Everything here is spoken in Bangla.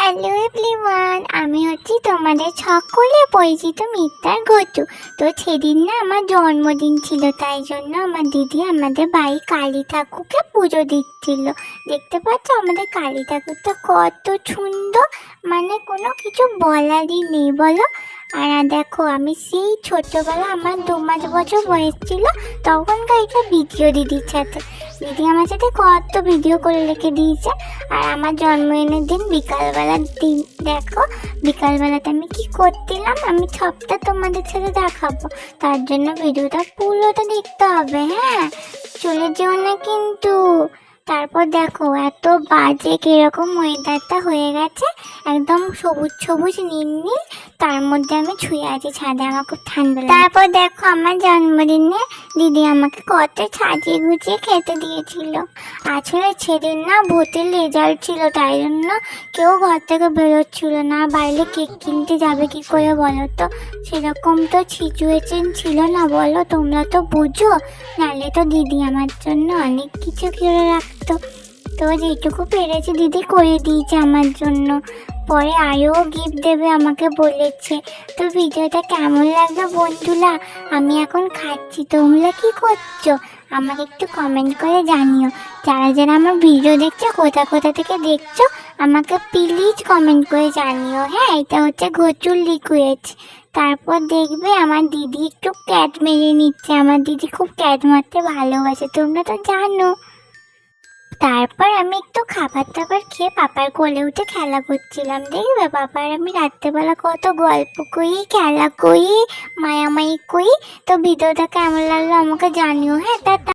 হ্যালো এভরিওয়ান, আমি হচ্ছি তোমাদের সকলে পরিচিত মিত্তার গটু। তো সেদিন না আমার জন্মদিন ছিল, তাই জন্য আমার দিদি আমাদের বাড়ি কালী ঠাকুরকে পুজো দিচ্ছিল। দেখতে পাচ্ছ আমাদের কালী ঠাকুরটা কত সুন্দর, মানে কোনো কিছু বলারই নেই বলো। আর দেখো আমি সেই ছোট্টবেলা আমার 2 বছর বয়স ছিল, তখনকার একটা ভিডিও দিদির সাথে। দিদি আমার সাথে কত ভিডিও করে রেখে দিয়েছে। আর আমার জন্মদিনের দিন বিকালবেলার দিন দেখো, বিকালবেলাতে আমি কি করছিলাম আমি সবটা তোমাদের সাথে দেখাবো। তার জন্য ভিডিওটা পুরোটা দেখতে হবে, হ্যাঁ, চলে যেও না কিন্তু। তারপর দেখো এত বাজে কিরকম ওয়েদারটা হয়ে গেছে, একদম সবুজ সবুজ নীল নীল, তার মধ্যে আমি ছুঁয়ে আছি ছাদে, আমার খুব ঠান্ডা লাগে। তারপর দেখো আমার জন্মদিনে দিদি আমাকে কত সাজিয়ে গুছিয়ে খেতে দিয়েছিল। আসলে সেদিন না ভোটের রেজাল্ট ছিল, তাই জন্য কেউ ঘর থেকে বেরোচ্ছিল না, বাইরে কেক কিনতে যাবে কি করে বলো তো। সেরকম তো সিচুয়েশন ছিল না বলো, তোমরা তো বুঝো। নাহলে তো দিদি আমার জন্য অনেক কিছু করে রাখতো। তো যেটুকু পেরেছে দিদি করে দিয়েছে আমার জন্য, পরে আরও গিফট দেবে আমাকে বলেছে। তো ভিডিওটা কেমন লাগলো বন্ধুরা? আমি এখন খাচ্ছি, তোমরা কি করছো আমাকে একটু কমেন্ট করে জানিও। যারা যারা আমার ভিডিও দেখছো, কোথা কোথা থেকে দেখছো, আমাকে প্লিজ কমেন্ট করে জানিও। হ্যাঁ, এটা হচ্ছে গটুর লিকুইড। তারপর দেখবে আমার দিদি একটু ক্যাট মেরে নিচ্ছে, আমার দিদি খুব ক্যাট মারতে ভালোবাসে, তোমরা তো জানো। তারপর আমি একটু খাবার টাবার খেয়ে পাপার কোলে উঠে খেলা করছিলাম। দেখবে পাপার আমি রাত্রেবেলা কত গল্প করি, খেলা করি, মায়ামায়ি করি। তো ভিডিওটা কেমন লাগলো আমাকে জানিও। হ্যাঁ, টাটা।